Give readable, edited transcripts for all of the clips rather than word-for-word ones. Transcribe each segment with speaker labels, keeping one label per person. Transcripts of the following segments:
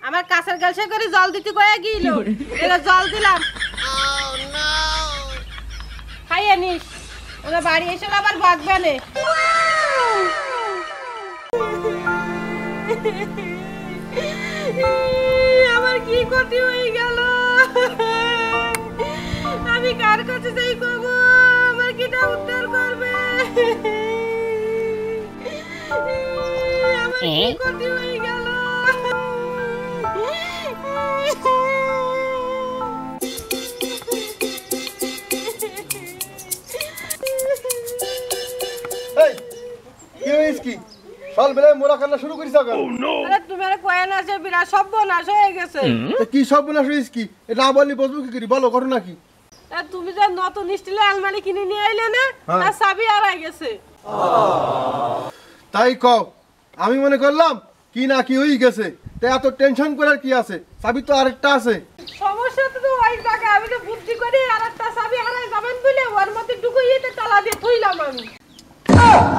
Speaker 1: আমার কাছের গালসে করে জল দিতে কয়ে গিলো, এটা জল দিলাম। খাইয়ে নিস, ওরা বাড়ি এসে আবার বাঁচবে না। আমার কি ক্ষতি হয়ে গেল, আমি কার কাছে যাই কব, আমার কিটা উদ্ধার করবে? আমার কি ক্ষতি হয়ে গেল?
Speaker 2: এই কি হইছে কি সল বেলা মোরা কান্না শুরু করিস কেন?
Speaker 1: আরে তুমি আরে কয় না যে বিরাট সর্বনাশ হয়ে গেছে।
Speaker 2: তো কি সব বলা হইছে কি? এটা না বললি বুঝবো কি করি, বলো ঘটনা কি?
Speaker 1: তা তুমি যে নতুন স্টিলের আলমারি কিনে নিয়ে আইলে না, তার চাবি হারাই গেছে।
Speaker 2: তাই কও, আমি মনে করলাম কি না কি হই গেছে, তা এত টেনশন করার কি আছে? চাবি তো আরেকটা আছে।
Speaker 1: সমস্যা তো ওই জায়গা, আমি তো বুদ্ধি করে আরেকটা চাবি হারাই যাবেন বলে ওর মধ্যে ঢুকাইতে তালা দিয়ে থইলাম আমি।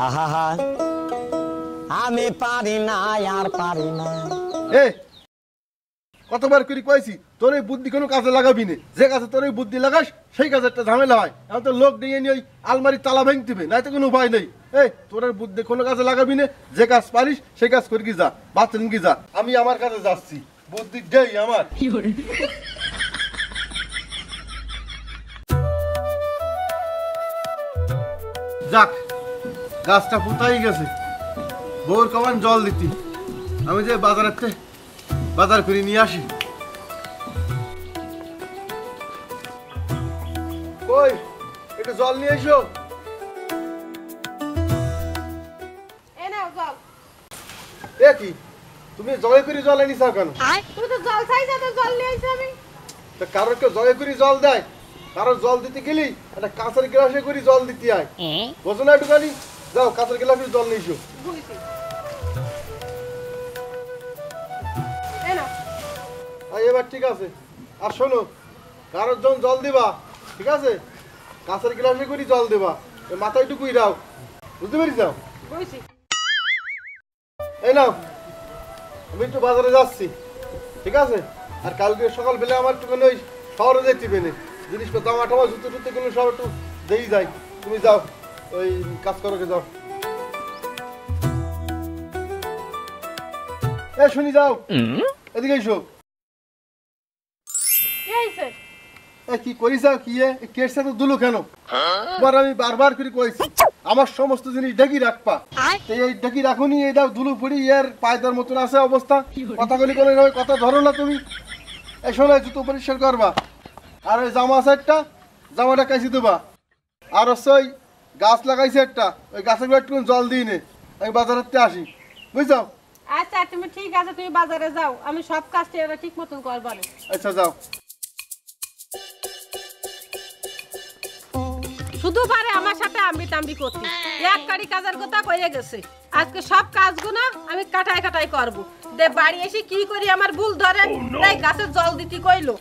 Speaker 3: আহা আমি পারি না আর পারি না।
Speaker 2: এ কতবার করে কইছি তোর এই বুদ্ধি কোনো কাজে লাগাবি না, যে কাজে তোর এই বুদ্ধি লাগাস সেই কাজে একটা ঝামেলা হয়। এখন তো লোক নিয়ে নিয়ে ওই আলমারি তালা ভেঙে দিবে, নাই তো কোনো উপায় নেই। এই তোর এই বুদ্ধি কোনো কাজে লাগাবি না, যে কাজ পারিস সেই কাজ করে কি যা, বাথরুম কি যা। আমি আমার কাজে যাচ্ছি, বুদ্ধি দেই আমার। যাক গাছটা পুতাই গেছে, বউর কমান জল দিতি, আমি যে বাজারেতে বাজার করে নিয়ে আসি। কই একটু জল নিয়ে এসো।
Speaker 1: এ নাও জল।
Speaker 2: এ কি তুমি জগে করে জল আনিস কেন?
Speaker 1: তুমি তো জল চাইছো, তো জল নিয়ে আইছি আমি।
Speaker 2: তা কারোর কেউ জগে করে জল দেয়? কারোর জল দিতে গেলি একটা কাঁচের গ্লাসে করে জল দিতে হয়, বোঝো না একটুখানি? যাও কাঁচের গ্লাসে জল নিয়ে এসো।
Speaker 1: বুঝছি। এ নাও।
Speaker 2: এবার ঠিক আছে। আর শোনো, কারোর যখন জল দিবা, ঠিক আছে, কাঁচের গ্লাসে করে জল দেবা, মাথায় টুকুই দাও, বুঝতে পেরেছ?
Speaker 1: বুঝছি।
Speaker 2: এই নাও, আমি একটু বাজারে যাচ্ছি, ঠিক আছে? আর কালকে সকালবেলা আমার একটুখানি ওই শহরে যেতে পেনে জিনিসপত্র, জামা টামা জুতো টুতো গুলো সব একটু দেই যাই। তুমি যাও, ওই কাজ করো, যাও। এ শুনি, যাও এদিকে এসো।
Speaker 1: কি হইছে?
Speaker 2: কি করিস কি কেসটা তো দুলো কেন? আমি বারবার করে কইছি আমার সমস্ত জিনিস ঢেকি রাখবা, এই ঢেকি রাখুনি, এই দাও দুলু পড়ি এর পায়দার মতন আছে অবস্থা। কথাগুলি করে কথা ধরো না তুমি। এই শোনো, জুতো পরিষ্কার করবা, আর ওই জামা আছে একটা, জামাটা কাইছি দেবা। আর হচ্ছে ওই গাছ লাগাইছে একটা, ওই গাছের একটু জল দিই নে, আমি বাজারেতে আসি, বুঝছো?
Speaker 1: আচ্ছা তুমি ঠিক আছে, তুমি বাজারে যাও, আমি সব কাজটা এরা ঠিক মতন করবো না।
Speaker 2: আচ্ছা যাও।
Speaker 1: শুধু পারে আমার সাথে আম্বি টাম্বি করতে, এক কারি কাজের কথা কয়ে গেছে। আজকে সব কাজগুলো আমি কাটাই কাটাই করবো। দে বাড়ি এসে কি করি আমার ভুল ধরে, তাই গাছে জল দিতে কইলো।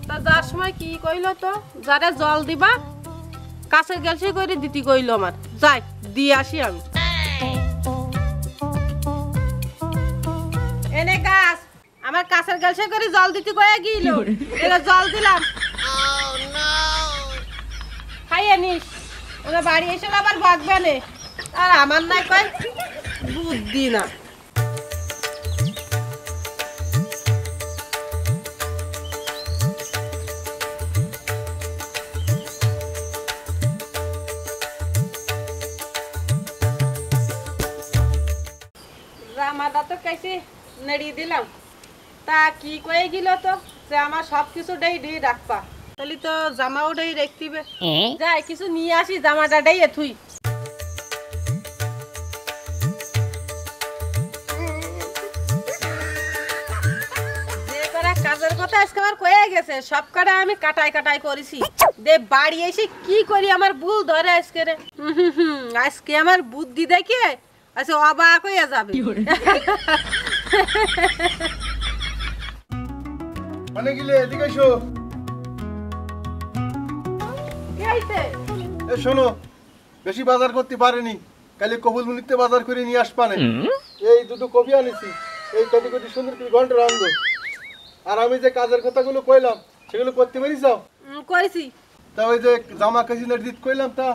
Speaker 1: তা যার সময় কি কইলো, তো যারে জল দিবা কাছের গেছে করে দিতে কইলো আমার। যাই দিয়ে আসি আমি। এনে গাছ আমার কাছের গেছে করে জল দিতে কয়ে গিলো, এটা জল দিলাম। খাইয়ে নিস, ওরা বাড়ি এসে আবার বাঁচবে না। আর আমার নাই কয় বুদ্ধি না। জামাটা তো কাইছি নেড়ি দিলাম, তা কি কয়ে গেল তো যে আমার সব কিছু ডেই ডেই রাখবা, তাহলে তো জামাও ডেই রাখতিবে। যাই কিছু নিয়ে আসি, জামাটা ডেই থুই। যে করা কাজের কথা আজকে আমার কয়ে গেছে, সব কটা আমি কাটাই কাটাই করেছি। দে বাড়ি এসে কি করি আমার ভুল ধরে আজকে রে। আজকে আমার বুদ্ধি দেখে আচ্ছা অবাক হয়ে যাবে।
Speaker 2: মানে গিলে এদিকে এসো।
Speaker 1: কি হইছে?
Speaker 2: এ শোনো, বেশি বাজার করতে পারেনি, কালি কবুল মুনিতে বাজার করে নিয়ে আসবা না। এই দুটো কপি আনিছি, এই কোটি কোটি সুন্দর করে ঘন্টা রান্ধো। আর আমি যে কাজের কথাগুলো কইলাম সেগুলো করতে পারিস?
Speaker 1: করেছি।
Speaker 2: তা ওই যে জামা কাছি দিত কইলাম, তা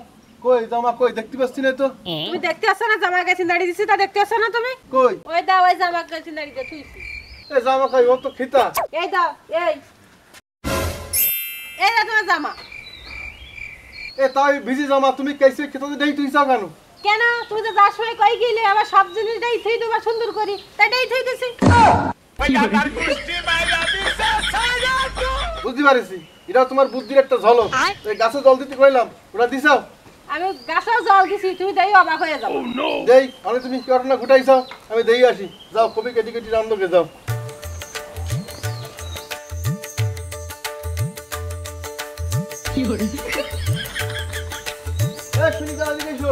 Speaker 2: কই জামা কই দেখতে পাচ্ছি না তো।
Speaker 1: তুমি দেখতে আসছো না জামা গাছি দাঁড়িয়ে দিছি, তা দেখতে আসছো না তুমি?
Speaker 2: কই
Speaker 1: ওই দাও, ওই জামা গাছি দাঁড়িয়ে দিয়ে থুইছি।
Speaker 2: এই জামা কই ও তো খিতা।
Speaker 1: এই দাও, এই এই দাও তোমার জামা।
Speaker 2: এ তাই ভিজি জামা তুমি কাইছে খিতাতে দেই তুই যাও কেন?
Speaker 1: কেন তুমি তো যার সময় কই গেলে আবার সব জিনিসটাই থুই দেবা সুন্দর করি, তাই থুই দিছি।
Speaker 2: বুঝতে পারিছি, এটা তোমার বুদ্ধির একটা ঝলক। এই গাছে জল দিতে কইলাম, ওটা দিছাও?
Speaker 1: আমি গাছেও জল দিছি, তুমি দেই অবাক হয়ে যাও।
Speaker 2: দেই আমি, তুমি কি ঘটনা ঘটাইছাও? আমি দেই আসি, যাও কবি কেটে কেটে রান্ধকে যাও। শুনি গেল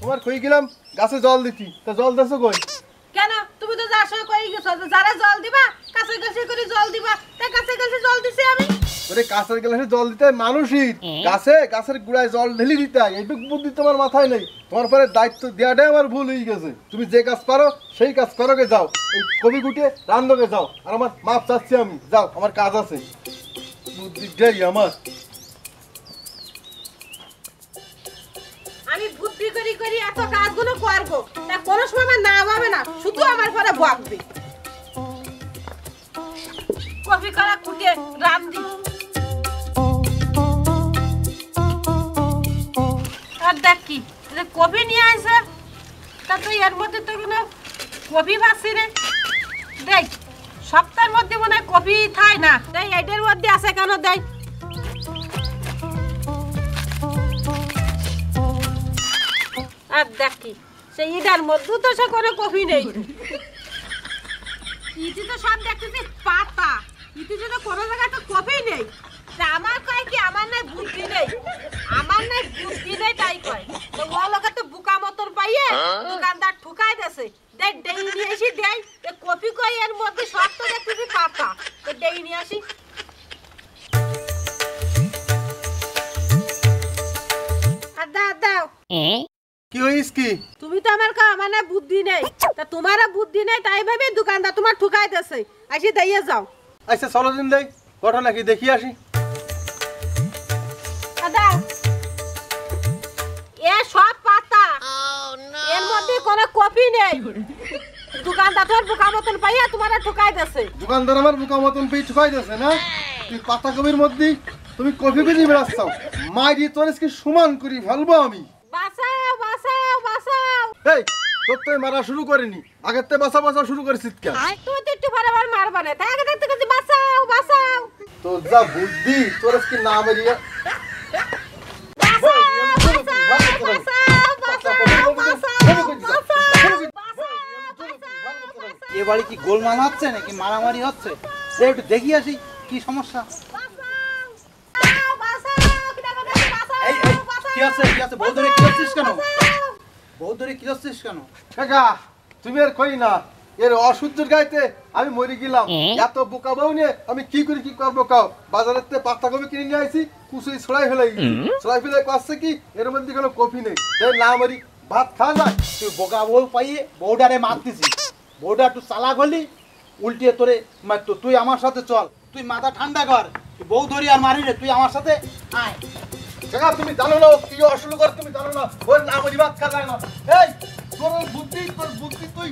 Speaker 2: তোমার কই গেলাম গাছে জল দিতি, তা জল দেছো কই?
Speaker 1: কেন তুমি তো যার সময় কই গেছো যে যারা জল দিবা কাছে কাছে করে জল দিবা, তাই কাছে কাছে জল দিছি আমি।
Speaker 2: ওরে কাছের গ্লাসে জল দিতে মানুষই গাছে গাছের গুড়ায় জল ঢেলে দিতে হয়, এইটুকু বুদ্ধি তোমার মাথায় নেই। তোমার পরে দায়িত্ব দেওয়াটাই আমার ভুল হয়ে গেছে। তুমি যে কাজ পারো সেই কাজ করোকে যাও, এই কবি গুটিয়ে রান্ধকে যাও। আর আমার মাপ চাচ্ছি আমি, যাও আমার কাজ আছে। বুদ্ধিটাই আমার।
Speaker 1: আমি বুদ্ধি করি করি এত কাজগুলো করবো, তা কোনো সময় আমার না হবে না, শুধু আমার পরে বকবে। কফি করা কুটে রান্ধি। আর দেখ কি কফি নিয়ে আসে, তা তুই এর মধ্যে তো কোনো কফি ভাবছি রে। দেখ সপ্তাহের মধ্যে মনে হয় কফি খাই না, দেখ এটার মধ্যে আছে কেন? দেখ আর দেখ কি সেই ইটার মধ্যে তো সে কোনো কফি নেই। ইটি তো সব দেখতেছি পাতা, ইটি তো কোনো জায়গায় তো কফি নেই। তা আমার কয় কি আমার নাই বুদ্ধি নেই, আমার নাই বুদ্ধি নেই তাই কয়। তো ও লোকে তো বুকা মতন পাইয়ে দোকানদার ঠুকাই দেছে। দেখ ডেই নিয়ে আসি, দেই কফি কই এর মধ্যে সব তো দেখতেছি পাতা, তো ডেই নিয়ে আসি। আর দাও দাও।
Speaker 2: কি হইস কি?
Speaker 1: তুমি তো আমার কা আমার না বুদ্ধি নেই, তা তোমারও বুদ্ধি নেই তাই ভাবে দোকানদার তোমার ঠুকাই দেছে। আসি দিয়ে যাও।
Speaker 2: আচ্ছা চলো দিন দেই, ঘটনা কি দেখি আসি।
Speaker 1: দাও এ সব পাতা, এর মধ্যে কোনো কপি নেই। দোকানদার তোর বোকা মতন পাইয়া তোমার ঠুকাই দেছে।
Speaker 2: দোকানদার আমার বোকা মতন পেয়ে ঠুকাই দিয়েছে না? তুই পাতা কবির মধ্যে তুমি কফি বেরিয়ে বেড়াচ্ছাও, মাইরি তোর কি সমান করি ফেলবো আমি।
Speaker 1: বাঁচাও বাঁচাও বাঁচাও।
Speaker 2: এই তোর তো মারা শুরু করিনি, আগের থেকে বাঁচা বাঁচা শুরু করেছিস কেন?
Speaker 1: তুমি তো একটু বারবার মারবা না, তাই আগে দেখতে গেছি বাঁচাও বাঁচাও।
Speaker 2: তোর যা বুদ্ধি, তোর কি না মেরিয়া
Speaker 4: এ বাড়ি কি গোলমাল হচ্ছে নাকি মারামারি হচ্ছে? একটু দেখি আসি কি সমস্যা। এই এই কি আছে কি আছে? বউ ধরে কি করছিস কেন? বউ ধরে কি করছিস কেন?
Speaker 2: কাকা তুমি আর কই না, এর অসহ্যের গাইতে আমি মরে গেলাম। এত বোকা বউ নিয়ে আমি কি করে কি করবো কাও? বাজারের থেকে পাতা কপি কিনে নিয়ে আইছি, কুচুই ছড়াই ফেলাই ছড়াই ফেলে কাছে কি এর মধ্যে কোনো কফি নেই, না মারি ভাত খাওয়া যায়।
Speaker 4: তুই বোকা বউ পাইয়ে বউডারে মার দিছিস। বউডা একটু চালাক হলি, উল্টিয়ে তোরে মারতো। তুই আমার সাথে চল, তুই মাথা ঠান্ডা কর। তুই বউ ধরি আর মারি রে, তুই আমার সাথে আয়।
Speaker 2: কাকা তুমি জানো না কি অসুল কর, তুমি জানো না ওর না মারি ভাত খাওয়া যায় না। এই তোর বুদ্ধি তুই